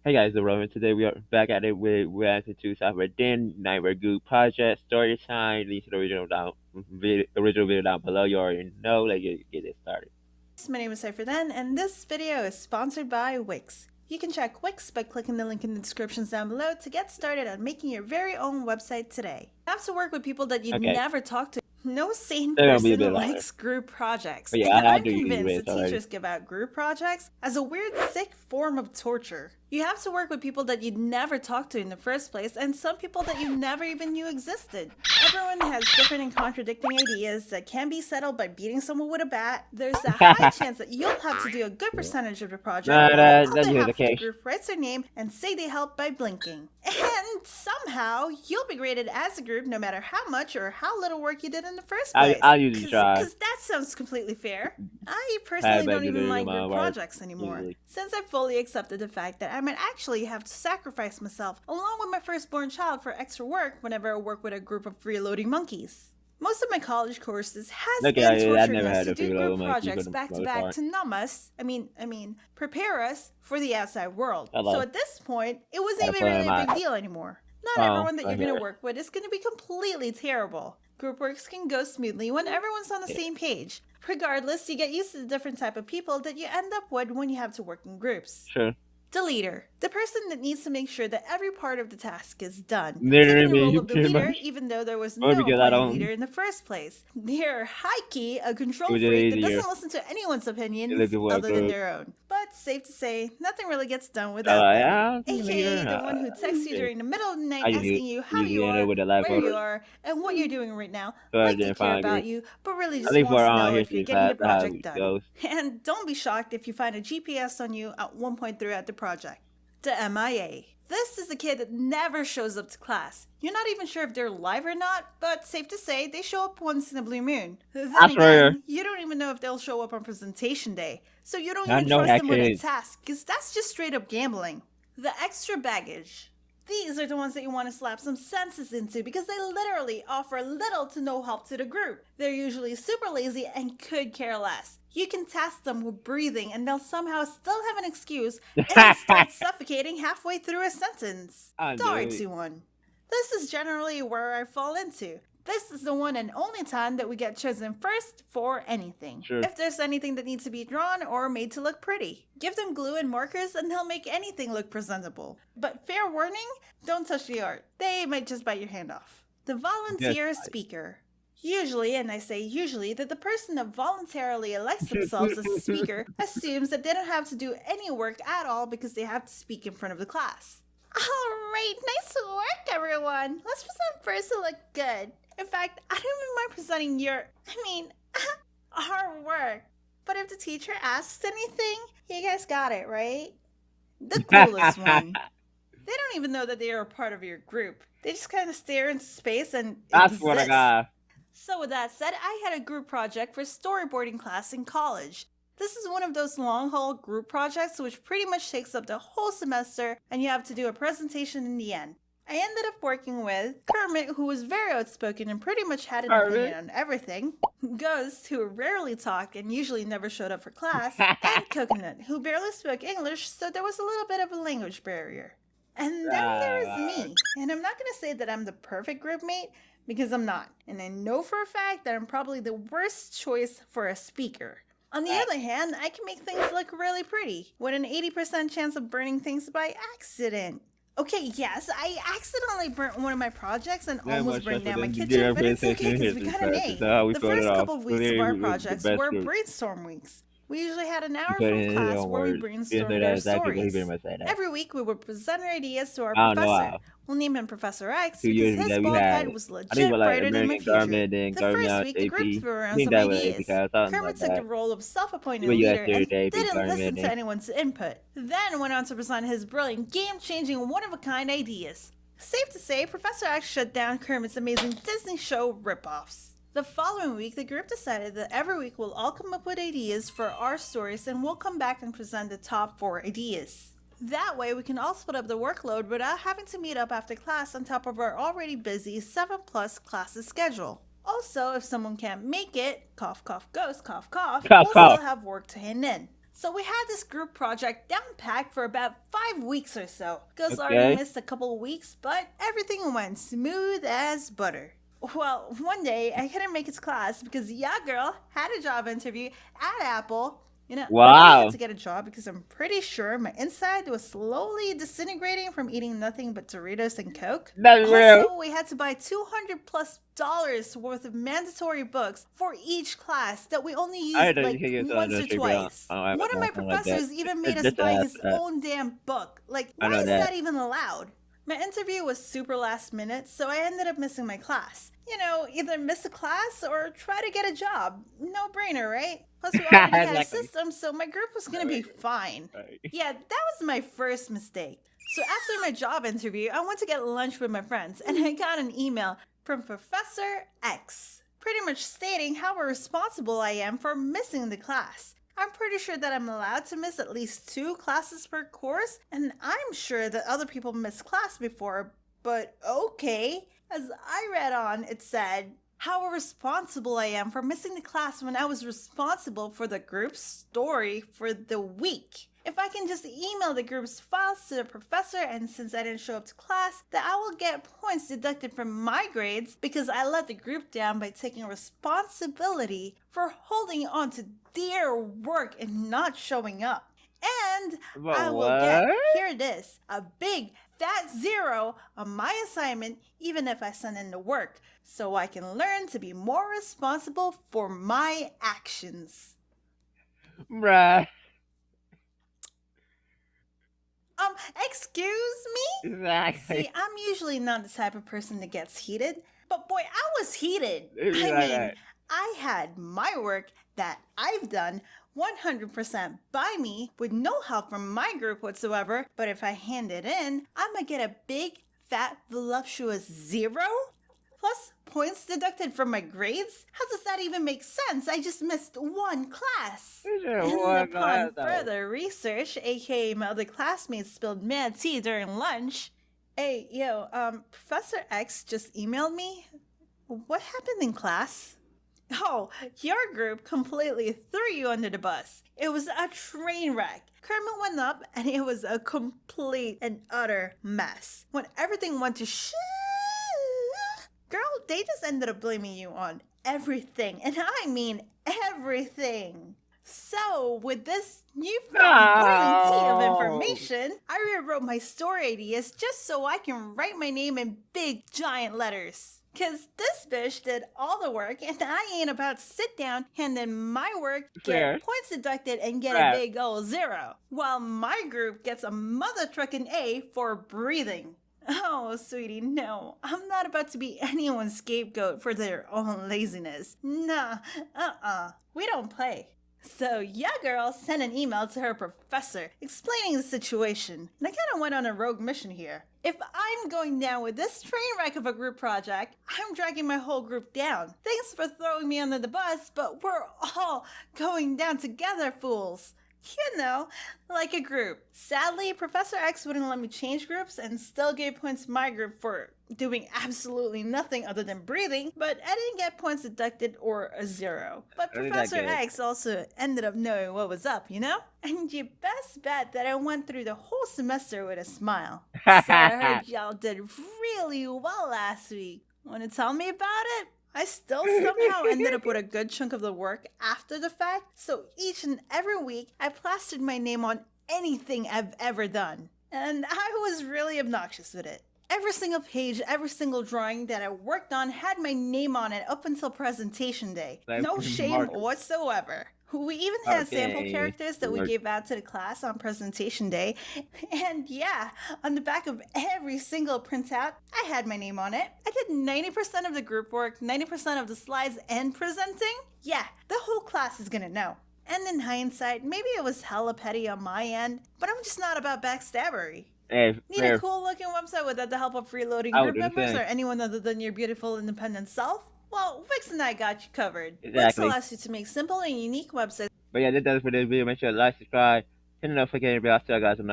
Hey guys, the Roman. Today we are back at it with reacting to CypherDen Nightmare Goo Project Storytime. Link to the original video down below. You already know. Let's get it started. My name is CypherDen, and this video is sponsored by Wix. You can check Wix by clicking the link in the descriptions down below to get started on making your very own website today. You have to work with people that you'd Okay, never talk to. No sane they're gonna be a bit person longer, likes group projects, but yeah, and I I'm do usually convinced this that already. teachers give out group projects as a weird, sick form of torture. You have to work with people that you'd never talk to in the first place, and some people that you never even knew existed. Everyone has different and contradicting ideas that can be settled by beating someone with a bat. There's a high chance that you'll have to do a good percentage of the project, Nah, while the that's other usually half the of the case. group writes their name and say they helped by blinking. And somehow, you'll be graded as a group no matter how much or how little work you did in the first place. I usually try. Because that sounds completely fair. I Try personally back don't to even doing mind my group work projects anymore, usually. since I've fully accepted the fact that I might actually have to sacrifice myself along with my firstborn child for extra work whenever I work with a group of freeloading monkeys. Most of my college courses has Look been at it. I torturing never us had to a do freeload group with monkey for projects the back to most back part. to numb us. Prepare us for the outside world. So Hello. at this point, it wasn't Gotta even put in really a my big deal anymore. Not phone everyone that you're right going to here. work with is going to be completely terrible. Group works can go smoothly when everyone's on the Yeah, same page. Regardless, you get used to the different type of people that you end up with when you have to work in groups. sure. The leader, the person that needs to make sure that every part of the task is done, taking the role Literally, of the pretty leader much. even though there was Or no because I appointed don't. leader in the first place. They're high key a It control was just freak that easier. doesn't listen to anyone's You're opinions looking for a other than group. their own. But safe to say, nothing really gets done So without like, them. I don't think AKA leader. the one who texts you during the middle of the night I asking you how you usually end up are, with the live where you voters. are, and what you're doing right now, So I like they didn't care find a about group. you, but really At just least for wants to know if you're history getting class, the that's how project it done. goes. And don't be shocked if you find a GPS on you at one point throughout the project. The MIA. This is a kid that never shows up to class. You're not even sure if they're alive or not, but safe to say they show up once in a blue moon. Then I swear, again, you don't even know if they'll show up on presentation day, so you don't I even know trust that them with a kid. task, because that's just straight up gambling. The extra baggage. These are the ones that you want to slap some senses into because they literally offer little to no help to the group. They're usually super lazy and could care less. You can task them with breathing and they'll somehow still have an excuse and start suffocating halfway through a sentence. I knew Sorry, it. 2-1. This is generally where I fall into. This is the one and only time that we get chosen first for anything. Sure. If there's anything that needs to be drawn or made to look pretty, give them glue and markers and they'll make anything look presentable. But fair warning, don't touch the art. They might just bite your hand off. The Just volunteer speaker. Usually, and I say usually, that the person that voluntarily elects themselves as a speaker assumes that they don't have to do any work at all because they have to speak in front of the class. All right, nice work, everyone. Let's present first to look good. In fact, I don't even mind presenting our work. But if the teacher asks anything, you guys got it, right? The coolest one. They don't even know that they are a part of your group. They just kind of stare into space and I swear to exist. God. So, with that said, I had a group project for storyboarding class in college. This is one of those long haul group projects which pretty much takes up the whole semester and you have to do a presentation in the end. I ended up working with Kermit, who was very outspoken and pretty much had an opinion on everything, Ghost, who rarely talked and usually never showed up for class, and Coconut, who barely spoke English, so there was a little bit of a language barrier. And then there is me. And I'm not going to say that I'm the perfect group mate, because I'm not. And I know for a fact that I'm probably the worst choice for a speaker. On the other hand, I can make things look really pretty, with an 80% chance of burning things by accident. Okay, yes, I accidentally burnt one of my projects and That almost much burned stressful down my than you kitchen, did but it's okay presentation because we history got an class. A. So how we The started first off. couple of weeks of Clearly, our we was the projects best were group. brainstorm weeks. We usually had an He hour put from it in his class own where we words. He didn't say brainstormed that our exactly, but he pretty stories. much said that. Every week we would present our ideas to our I don't know professor. how. We'll name him Professor X 2 because years his ago we bald had, head was I think, legit with like brighter than my American future. government, then The government first out week, the group AP. threw I around think some that was AP ideas. class, something like Kermit took the that. role of self-appointed But US leader and Thursday, AP didn't listen government, to then. anyone's input. Then went on to present his brilliant, game-changing, one-of-a-kind ideas. Safe to say, Professor X shut down Kermit's amazing Disney show ripoffs. The following week, the group decided that every week we'll all come up with ideas for our stories and we'll come back and present the top 4 ideas. That way, we can all split up the workload without having to meet up after class on top of our already busy 7+ classes schedule. Also, if someone can't make it, cough, cough, ghost, cough, cough, Cough, we'll cough. still have work to hand in. So we had this group project down packed for about 5 weeks or so. Gus already Okay. missed a couple of weeks, but everything went smooth as butter. Well, one day I couldn't make it to class because yeah, girl had a job interview at Apple. I really had Wow. to get a job because I'm pretty sure my inside was slowly disintegrating from eating nothing but Doritos and Coke. That's real. Also, we had to buy $200+ worth of mandatory books for each class that we only I used thought you like could get on once the or trivia twice. on One of my something like that. professors even made us Just to buy ask his that. own damn book. Like, I why know is that. that even allowed? My interview was super last minute, so I ended up missing my class. Either miss a class or try to get a job. No brainer, right? Plus, we already had a Exactly. system, so my group was gonna be fine. Right. Yeah, that was my first mistake. So after my job interview, I went to get lunch with my friends, and I got an email from Professor X, pretty much stating how irresponsible I am for missing the class. I'm pretty sure that I'm allowed to miss at least 2 classes per course, and I'm sure that other people missed class before, but okay. As I read on, it said, how irresponsible I am for missing the class when I was responsible for the group's story for the week. If I can just email the group's files to the professor, and since I didn't show up to class, that I will get points deducted from my grades because I let the group down by taking responsibility for holding on to their work and not showing up. And But I will get, what? here it is, a big fat 0 on my assignment, even if I send in the work, so I can learn to be more responsible for my actions. Bruh. Excuse me? See, Exactly. I'm usually not the type of person that gets heated, but boy, I was heated. It's I like mean, that. I had my work that I've done 100% by me with no help from my group whatsoever, but if I hand it in, I'm gonna get a big, fat, voluptuous 0? Plus, points deducted from my grades? How does that even make sense? I just missed 1 class. It's just And one upon glass though. further research, aka my other classmates spilled mad tea during lunch. Hey, yo, Professor X just emailed me. What happened in class? Oh, your group completely threw you under the bus. It was a train wreck. Kermit went up and it was a complete and utter mess. When everything went to shit, girl, they just ended up blaming you on everything. And I mean everything. So, with this newfound boiling tea of No. information, I rewrote my story ideas just so I can write my name in big giant letters. Cause this bitch did all the work and I ain't about to sit down, hand in my work, get Fair. points deducted, and get a Right. big old 0. While my group gets a mother trucking A for breathing. Oh, sweetie, no. I'm not about to be anyone's scapegoat for their own laziness. Nah, we don't play. So, yeah, girl sent an email to her professor explaining the situation. And I kind of went on a rogue mission here. If I'm going down with this train wreck of a group project, I'm dragging my whole group down. Thanks for throwing me under the bus, but we're all going down together, fools. Like a group. Sadly, Professor X wouldn't let me change groups and still gave points to my group for doing absolutely nothing other than breathing, but I didn't get points deducted or a 0. But I think that Professor good. X also ended up knowing what was up, you know? And you best bet that I went through the whole semester with a smile. So I heard y'all did really well last week. Want to tell me about it? I still somehow ended up with a good chunk of the work after the fact, so each and every week I plastered my name on anything I've ever done. And I was really obnoxious with it. Every single page, every single drawing that I worked on had my name on it up until presentation day. Like No shame Mark. whatsoever. We even had sample Okay. characters that we gave out to the class on presentation day. And yeah, on the back of every single printout, I had my name on it. I did 90% of the group work, 90% of the slides and presenting. Yeah, the whole class is gonna know. And in hindsight, maybe it was hella petty on my end, but I'm just not about backstabbery. Hey, Need a fair. cool looking website without the help of freeloading I would group do the members same. or anyone other than your beautiful independent self? Well, Wix and I got you covered. Wix Exactly. allows you to make simple and unique websites. But yeah, that does it for this video. Make sure to like, subscribe, hit the notification bell. I still got some